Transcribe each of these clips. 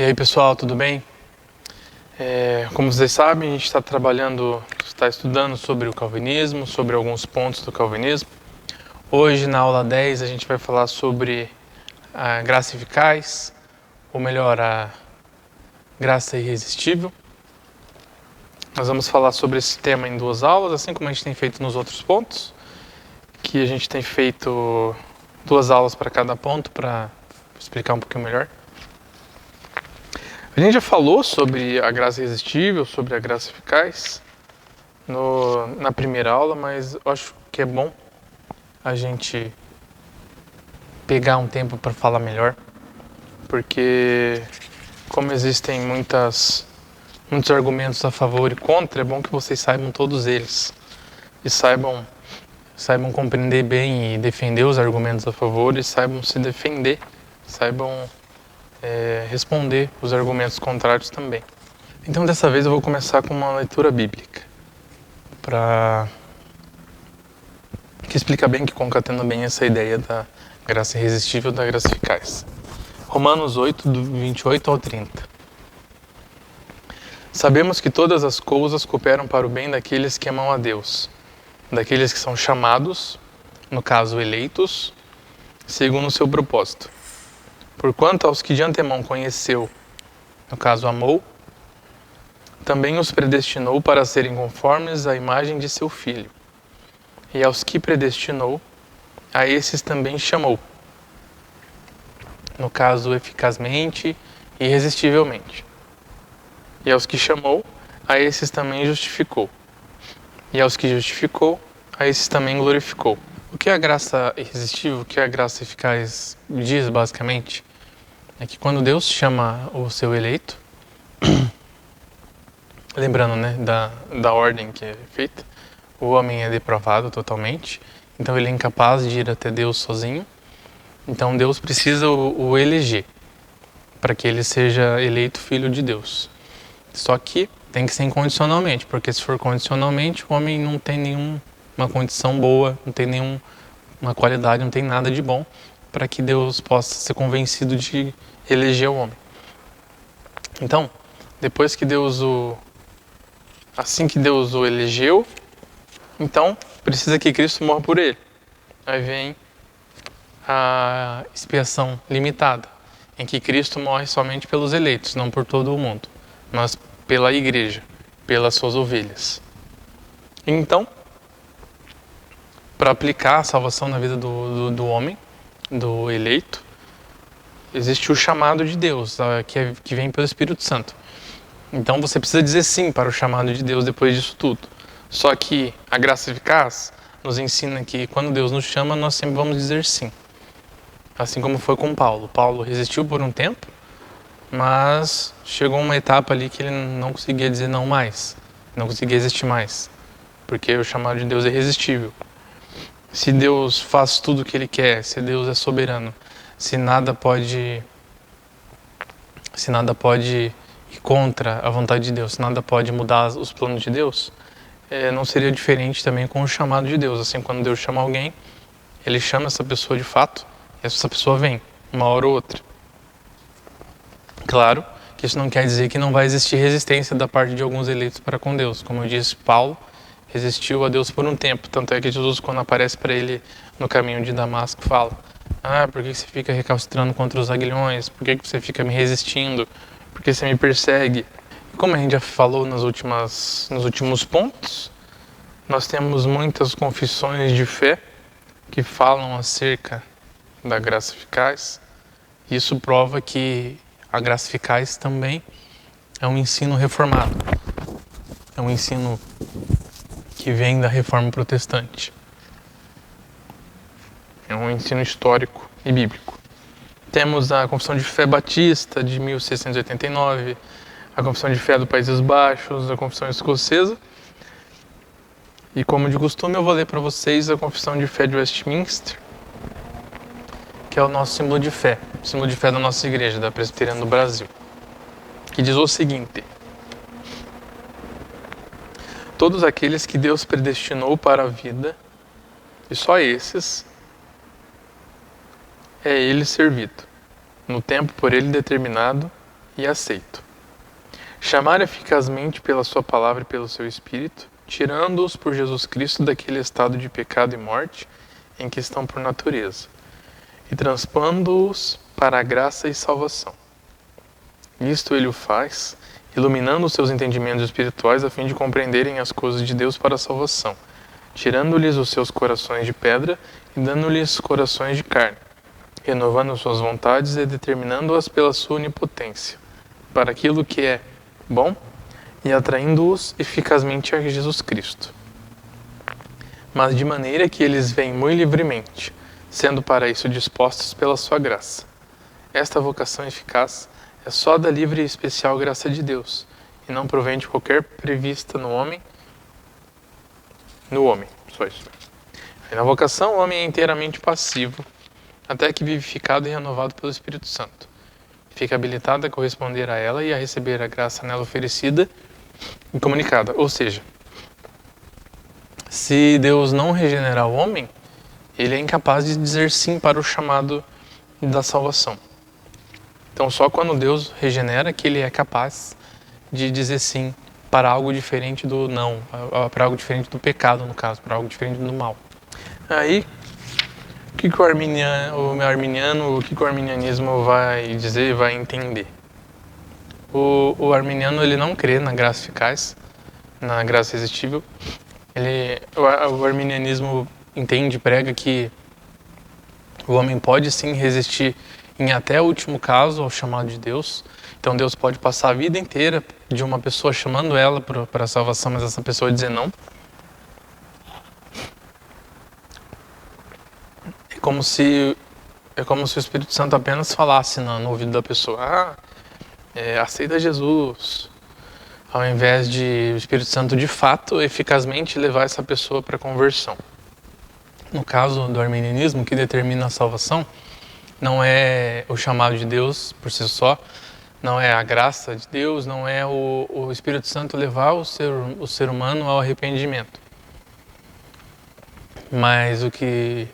E aí pessoal, tudo bem? Como vocês sabem, a gente está estudando sobre o calvinismo, sobre alguns pontos do calvinismo. Hoje, na aula 10, a gente vai falar sobre a graça eficaz, ou melhor, a graça irresistível. Nós vamos falar sobre esse tema em 2 aulas, assim como a gente tem feito nos outros pontos, que a gente tem feito 2 aulas para cada ponto, para explicar um pouquinho melhor. A gente já falou sobre a graça irresistível, sobre a graça eficaz na primeira aula, mas eu acho que é bom a gente pegar um tempo para falar melhor, porque como existem muitos argumentos a favor e contra, é bom que vocês saibam todos eles e saibam compreender bem e defender os argumentos a favor e saibam se defender, saibam responder os argumentos contrários também. Então dessa vez eu vou começar com uma leitura bíblica, que explica bem, que concatena bem essa ideia da graça irresistível, da graça eficaz. Romanos 8, do 28 ao 30. Sabemos que todas as coisas cooperam para o bem daqueles que amam a Deus, daqueles que são chamados, no caso eleitos, segundo o seu propósito. Porquanto aos que de antemão conheceu, no caso amou, também os predestinou para serem conformes à imagem de seu Filho. E aos que predestinou, a esses também chamou, no caso eficazmente e irresistivelmente. E aos que chamou, a esses também justificou. E aos que justificou, a esses também glorificou. O que a graça irresistível, o que a graça eficaz diz basicamente, é que quando Deus chama o seu eleito, lembrando, né, da ordem que é feita, o homem é depravado totalmente, então ele é incapaz de ir até Deus sozinho, então Deus precisa o eleger para que ele seja eleito filho de Deus. Só que tem que ser incondicionalmente, porque se for condicionalmente, o homem não tem nenhuma condição boa, não tem nenhuma qualidade, não tem nada de bom para que Deus possa ser convencido de eleger o homem. Então, depois que assim que Deus o elegeu, então precisa que Cristo morra por ele. Aí vem a expiação limitada, em que Cristo morre somente pelos eleitos, não por todo o mundo, mas pela igreja, pelas suas ovelhas. Então, para aplicar a salvação na vida do homem, do eleito, existe o chamado de Deus, que vem pelo Espírito Santo. Então você precisa dizer sim para o chamado de Deus depois disso tudo. Só que a graça eficaz nos ensina que quando Deus nos chama, nós sempre vamos dizer sim. Assim como foi com Paulo. Paulo resistiu por um tempo, mas chegou uma etapa ali que ele não conseguia dizer não mais, não conseguia existir mais, porque o chamado de Deus é irresistível. Se Deus faz tudo o que Ele quer, se Deus é soberano, se nada pode ir contra a vontade de Deus, se nada pode mudar os planos de Deus, não seria diferente também com o chamado de Deus. Assim, quando Deus chama alguém, Ele chama essa pessoa de fato, e essa pessoa vem, uma hora ou outra. Claro que isso não quer dizer que não vai existir resistência da parte de alguns eleitos para com Deus. Como eu disse, Paulo resistiu a Deus por um tempo. Tanto é que Jesus, quando aparece para ele no caminho de Damasco, fala: por que você fica recalcitrando contra os aguilhões? Por que você fica me resistindo? Por que você me persegue? Como a gente já falou nos últimos pontos, nós temos muitas confissões de fé que falam acerca da graça eficaz. Isso prova que a graça eficaz também é um ensino reformado. É um ensino que vem da Reforma Protestante. É um ensino histórico e bíblico. Temos a Confissão de Fé Batista, de 1689, a Confissão de Fé do Países Baixos, a Confissão Escocesa. E como de costume, eu vou ler para vocês a Confissão de Fé de Westminster, que é o nosso símbolo de fé, o símbolo de fé da nossa igreja, da Presbiteriana do Brasil, que diz o seguinte: todos aqueles que Deus predestinou para a vida, e só esses, é Ele servido, no tempo por Ele determinado e aceito. Chamar eficazmente pela sua palavra e pelo seu Espírito, tirando-os por Jesus Cristo daquele estado de pecado e morte em que estão por natureza, e transpondo-os para a graça e salvação. Isto ele o faz, iluminando os seus entendimentos espirituais a fim de compreenderem as coisas de Deus para a salvação, tirando-lhes os seus corações de pedra e dando-lhes corações de carne, renovando suas vontades e determinando-as pela sua onipotência, para aquilo que é bom e atraindo-os eficazmente a Jesus Cristo. Mas de maneira que eles vêm muito livremente, sendo para isso dispostos pela sua graça. Esta vocação eficaz é só da livre e especial graça de Deus, e não provém de qualquer prevista no homem, só isso. E na vocação, o homem é inteiramente passivo, até que vivificado e renovado pelo Espírito Santo. Fica habilitado a corresponder a ela e a receber a graça nela oferecida e comunicada. Ou seja, se Deus não regenerar o homem, ele é incapaz de dizer sim para o chamado da salvação. Então, só quando Deus regenera que ele é capaz de dizer sim para algo diferente do não, para algo diferente do pecado, no caso, para algo diferente do mal. Aí, o que o arminianismo vai dizer, vai entender? O arminiano, ele não crê na graça eficaz, na graça irresistível. O arminianismo entende, prega que o homem pode sim resistir em até o último caso ao chamado de Deus. Então Deus pode passar a vida inteira de uma pessoa chamando ela para a salvação, mas essa pessoa dizer não. É como se o Espírito Santo apenas falasse no ouvido da pessoa: aceita Jesus, ao invés de o Espírito Santo de fato eficazmente levar essa pessoa para a conversão. No caso do arminianismo, que determina a salvação não é o chamado de Deus por si só, não é a graça de Deus, não é o Espírito Santo levar o ser humano ao arrependimento. Mas o que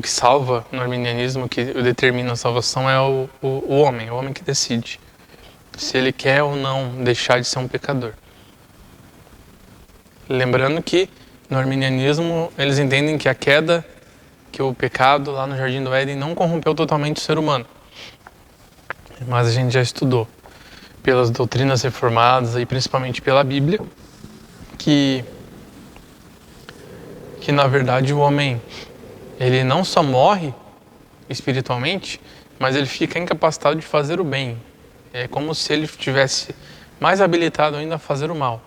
salva no arminianismo, o que determina a salvação é o homem que decide se ele quer ou não deixar de ser um pecador. Lembrando que no arminianismo eles entendem que que o pecado lá no Jardim do Éden não corrompeu totalmente o ser humano. Mas a gente já estudou pelas doutrinas reformadas e principalmente pela Bíblia que na verdade o homem ele não só morre espiritualmente, mas ele fica incapacitado de fazer o bem. É como se ele estivesse mais habilitado ainda a fazer o mal.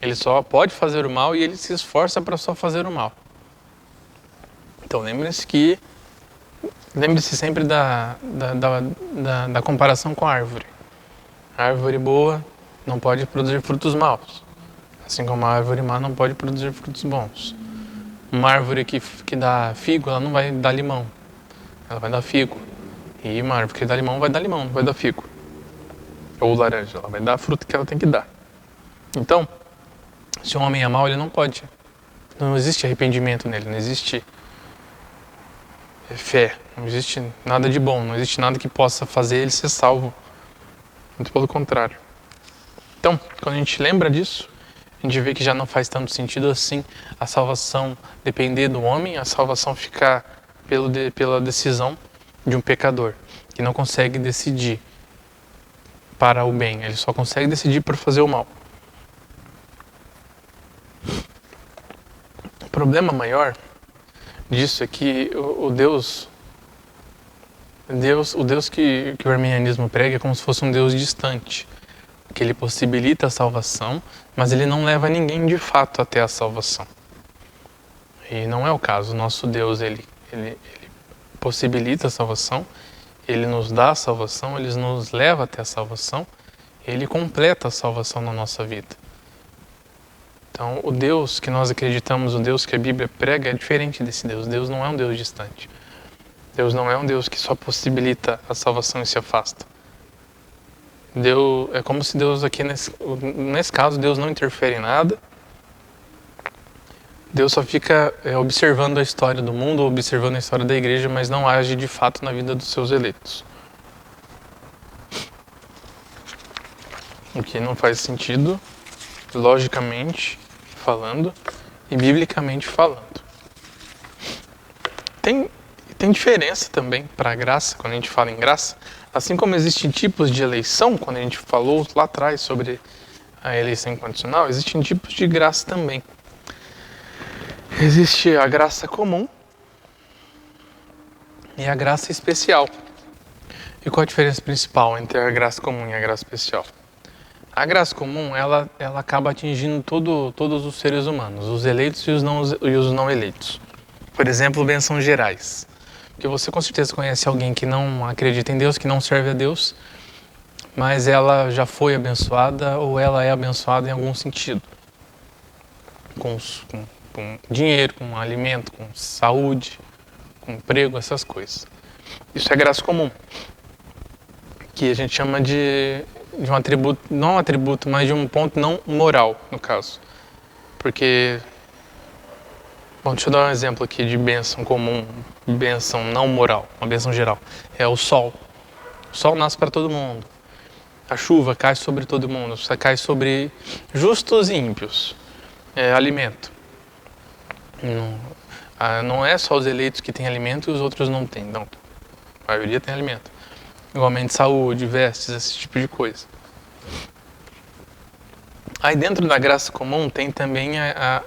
Ele só pode fazer o mal e ele se esforça para só fazer o mal. Então lembre-se sempre da comparação com a árvore. A árvore boa não pode produzir frutos maus, assim como a árvore má não pode produzir frutos bons. Uma árvore que dá figo, ela não vai dar limão, ela vai dar figo. E uma árvore que dá limão vai dar limão, não vai dar figo. Ou laranja, ela vai dar a fruta que ela tem que dar. Então, se um homem é mau, ele não pode. Não existe arrependimento nele, não existe fé, não existe nada de bom, não existe nada que possa fazer ele ser salvo. Muito pelo contrário. Então, quando a gente lembra disso, a gente vê que já não faz tanto sentido assim a salvação depender do homem, a salvação ficar pela decisão de um pecador, que não consegue decidir para o bem, ele só consegue decidir por fazer o mal. O problema maior disso é que o Deus que o arminianismo prega é como se fosse um Deus distante, que ele possibilita a salvação, mas ele não leva ninguém de fato até a salvação. E não é o caso. O nosso Deus, ele possibilita a salvação, ele nos dá a salvação, ele nos leva até a salvação, ele completa a salvação na nossa vida. Então, o Deus que nós acreditamos, o Deus que a Bíblia prega, é diferente desse Deus. Deus não é um Deus distante. Deus não é um Deus que só possibilita a salvação e se afasta. É como se Deus aqui, nesse caso, Deus não interfere em nada. Deus só fica observando a história do mundo, observando a história da igreja, mas não age de fato na vida dos seus eleitos. O que não faz sentido, logicamente falando e biblicamente falando. Tem diferença também para a graça, quando a gente fala em graça. Assim como existem tipos de eleição, quando a gente falou lá atrás sobre a eleição incondicional, existem tipos de graça também. Existe a graça comum e a graça especial. E qual a diferença principal entre a graça comum e a graça especial? A graça comum, ela acaba atingindo todos os seres humanos, os eleitos e os não eleitos. Por exemplo, bênçãos gerais. Porque você com certeza conhece alguém que não acredita em Deus, que não serve a Deus, mas ela já foi abençoada ou ela é abençoada em algum sentido. Com dinheiro, com alimento, com saúde, com emprego, essas coisas. Isso é graça comum, que a gente chama de um atributo, não um atributo, mas de um ponto não moral, no caso. Porque, bom, deixa eu dar um exemplo aqui de bênção comum, bênção não moral, uma bênção geral. É o sol. O sol nasce para todo mundo. A chuva cai sobre todo mundo, cai sobre justos e ímpios. É alimento. Não é só os eleitos que têm alimento e os outros não têm, não. A maioria tem alimento. Igualmente saúde, vestes, esse tipo de coisa. Aí dentro da graça comum tem também a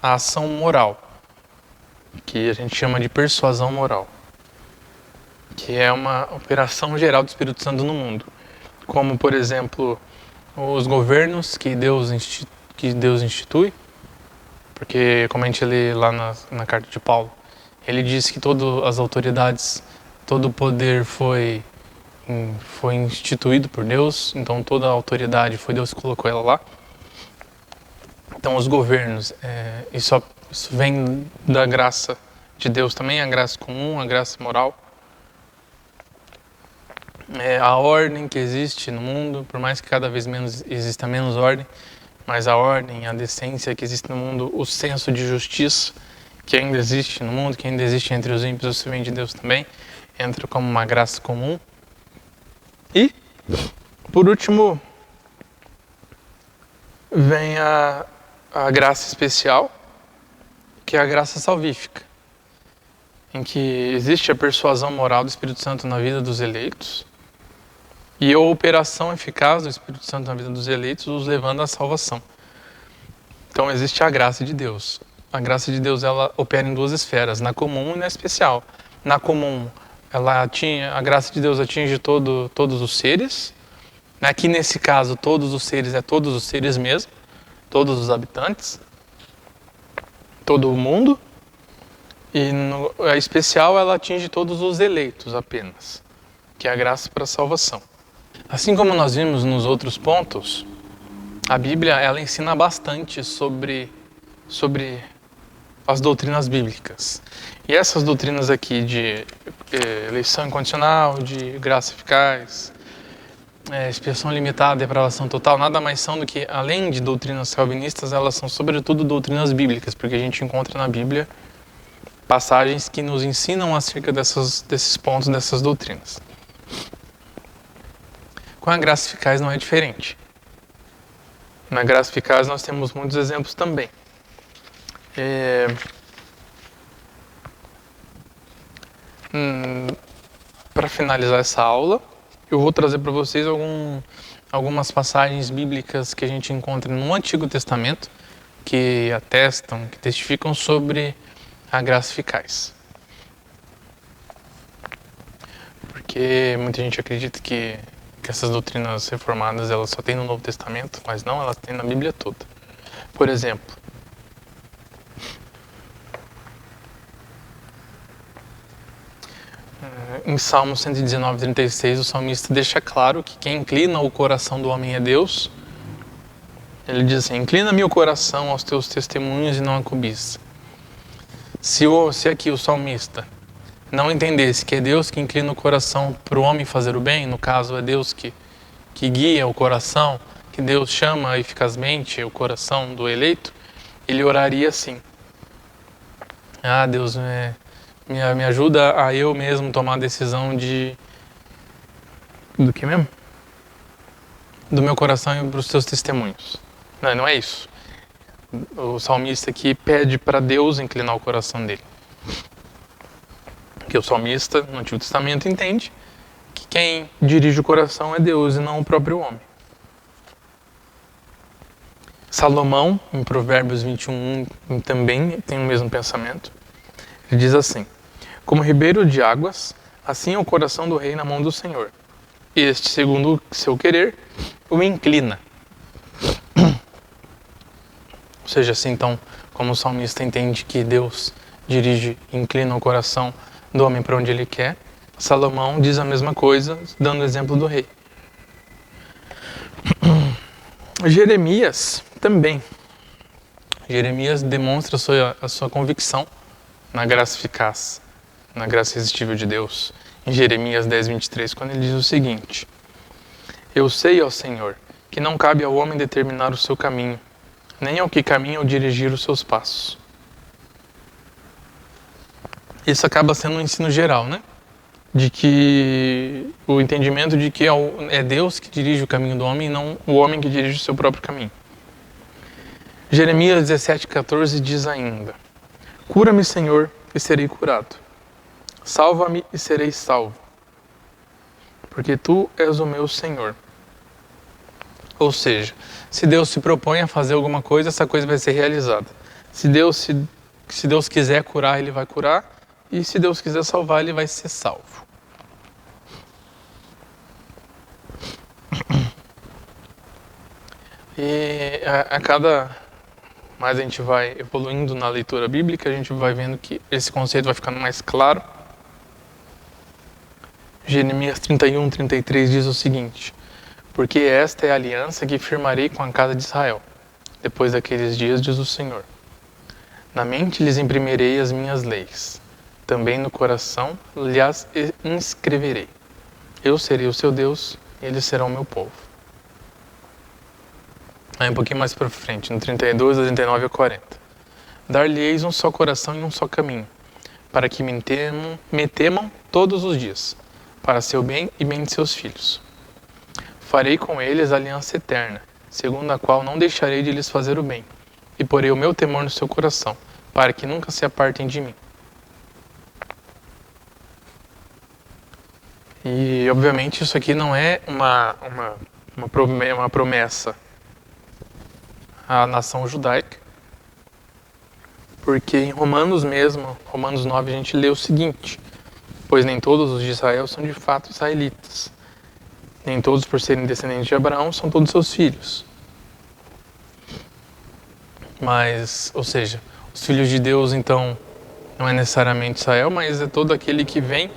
ação moral, que a gente chama de persuasão moral, que é uma operação geral do Espírito Santo no mundo. Como, por exemplo, os governos que Deus institui, porque, como a gente lê lá na carta de Paulo, ele diz que todas as autoridades, todo o poder foi instituído por Deus, então toda a autoridade foi Deus que colocou ela lá. Então os governos, isso vem da graça de Deus também, a graça comum, a graça moral. A ordem que existe no mundo, por mais que cada vez exista menos ordem, mas a ordem, a decência que existe no mundo, o senso de justiça que ainda existe no mundo, que ainda existe entre os ímpios, isso vem de Deus também, entra como uma graça comum. E, por último, vem a graça especial, que é a graça salvífica, em que existe a persuasão moral do Espírito Santo na vida dos eleitos e a operação eficaz do Espírito Santo na vida dos eleitos os levando à salvação. Então existe a graça de Deus. A graça de Deus, ela opera em duas esferas, na comum e na especial. Na comum, a graça de Deus atinge todos os seres. Aqui nesse caso, todos os seres todos os seres mesmo, todos os habitantes, todo o mundo. E a especial, ela atinge todos os eleitos apenas, que é a graça para a salvação. Assim como nós vimos nos outros pontos, a Bíblia ela ensina bastante sobre as doutrinas bíblicas. E essas doutrinas aqui de eleição incondicional, de graça eficaz, expiação limitada, depravação total, nada mais são do que, além de doutrinas calvinistas, elas são sobretudo doutrinas bíblicas, porque a gente encontra na Bíblia passagens que nos ensinam acerca desses pontos, dessas doutrinas. Com a graça eficaz não é diferente. Na graça eficaz nós temos muitos exemplos também. Para finalizar essa aula, eu vou trazer para vocês algumas passagens bíblicas que a gente encontra no Antigo Testamento que atestam, que testificam sobre a graça eficaz. Porque muita gente acredita que essas doutrinas reformadas elas só tem no Novo Testamento, mas não, elas têm na Bíblia toda. Por exemplo, em Salmo 119:36, o salmista deixa claro que quem inclina o coração do homem é Deus. Ele diz assim: inclina-me o coração aos teus testemunhos e não a cobiça. Se aqui o salmista não entendesse que é Deus que inclina o coração para o homem fazer o bem, no caso é Deus que guia o coração, que Deus chama eficazmente o coração do eleito, ele oraria assim: ah, Deus, me ajuda a eu mesmo tomar a decisão do que mesmo? do meu coração e para os teus testemunhos. Não é isso. O salmista aqui pede para Deus inclinar o coração dele. Porque o salmista, no Antigo Testamento, entende que quem dirige o coração é Deus e não o próprio homem. Salomão, em Provérbios 21, também tem o mesmo pensamento. Ele diz assim: como ribeiro de águas, assim é o coração do rei na mão do Senhor. Este, segundo o seu querer, o inclina. Ou seja, assim, então, como o salmista entende que Deus dirige e inclina o coração do homem para onde ele quer, Salomão diz a mesma coisa, dando o exemplo do rei. Jeremias também. Jeremias demonstra a sua convicção na graça eficaz, na graça irresistível de Deus. Em Jeremias 10:23, quando ele diz o seguinte: eu sei, ó Senhor, que não cabe ao homem determinar o seu caminho, nem ao que caminha ou dirigir os seus passos. Isso acaba sendo um ensino geral, né? De que o entendimento de que é Deus que dirige o caminho do homem e não o homem que dirige o seu próprio caminho. Jeremias 17:14 diz ainda: cura-me, Senhor, e serei curado. Salva-me e serei salvo, porque tu és o meu Senhor. Ou seja, se Deus se propõe a fazer alguma coisa, essa coisa vai ser realizada. Se Deus quiser curar, Ele vai curar. E se Deus quiser salvar, Ele vai ser salvo. E a cada mais a gente vai evoluindo na leitura bíblica, a gente vai vendo que esse conceito vai ficando mais claro. Jeremias 31:33 diz o seguinte: porque esta é a aliança que firmarei com a casa de Israel. Depois daqueles dias, diz o Senhor: na mente lhes imprimirei as minhas leis, também no coração lhes inscreverei. Eu serei o seu Deus, e eles serão o meu povo. Aí um pouquinho mais para frente, no 32, 39 e 40. Dar-lhe-eis um só coração e um só caminho, para que me temam todos os dias, para seu bem e bem de seus filhos. Farei com eles aliança eterna, segundo a qual não deixarei de lhes fazer o bem, e porei o meu temor no seu coração, para que nunca se apartem de mim. E, obviamente, isso aqui não é uma promessa à nação judaica, porque em Romanos mesmo, Romanos 9, a gente lê o seguinte: pois nem todos os de Israel são de fato israelitas, nem todos, por serem descendentes de Abraão, são todos seus filhos. Mas, ou seja, os filhos de Deus, então, não é necessariamente Israel, mas é todo aquele que vem,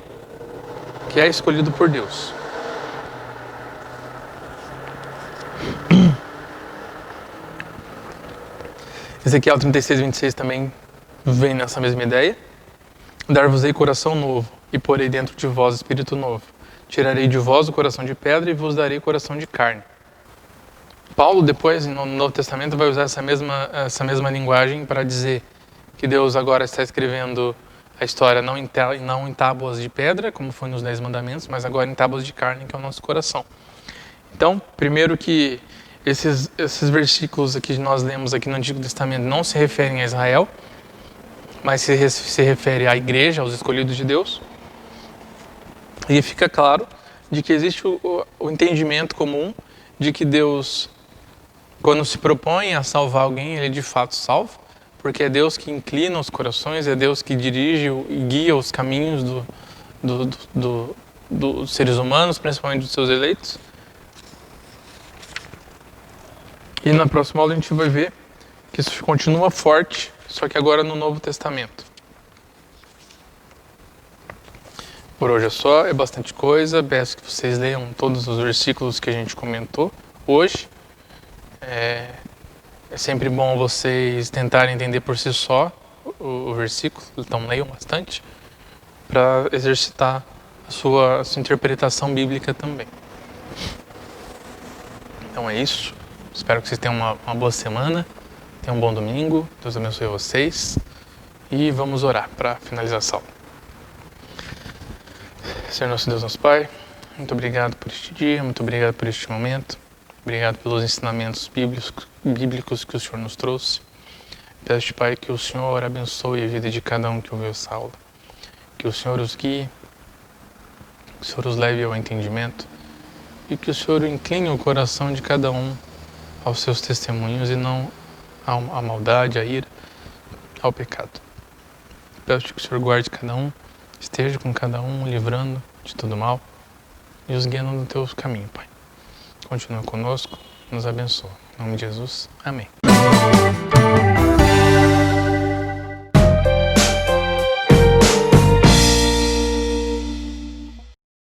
que é escolhido por Deus. Ezequiel 36:26 também vem nessa mesma ideia. Dar-vos-ei coração novo, e porei dentro de vós espírito novo. Tirarei de vós o coração de pedra e vos darei coração de carne. Paulo, depois, no Novo Testamento, vai usar essa mesma linguagem para dizer que Deus agora está escrevendo a história não em tábuas de pedra, como foi nos 10 mandamentos, mas agora em tábuas de carne, que é o nosso coração. Então, primeiro que esses versículos aqui que nós lemos aqui no Antigo Testamento não se referem a Israel, mas se refere à igreja, aos escolhidos de Deus. E fica claro de que existe o entendimento comum de que Deus, quando se propõe a salvar alguém, Ele de fato salva, porque é Deus que inclina os corações, é Deus que dirige e guia os caminhos dos seres humanos, principalmente dos seus eleitos. E na próxima aula a gente vai ver que isso continua forte, só que agora no Novo Testamento. Por hoje é só, é bastante coisa. Peço que vocês leiam todos os versículos que a gente comentou hoje. É sempre bom vocês tentarem entender por si só o versículo, então leiam bastante, para exercitar a sua interpretação bíblica também. Então é isso. Espero que vocês tenham uma boa semana, tenham um bom domingo. Deus abençoe vocês. E vamos orar para finalizar a aula. Senhor nosso Deus, nosso Pai, muito obrigado por este dia, muito obrigado por este momento. Obrigado pelos ensinamentos bíblicos que o Senhor nos trouxe. Peço-te, Pai, que o Senhor abençoe a vida de cada um que ouviu essa aula. Que o Senhor os guie, que o Senhor os leve ao entendimento e que o Senhor incline o coração de cada um aos seus testemunhos e não à maldade, à ira, ao pecado. Peço-te que o Senhor guarde cada um, esteja com cada um, livrando de todo mal e os guiando no teu caminho, Pai. Continua conosco, nos abençoa. Em nome de Jesus, amém.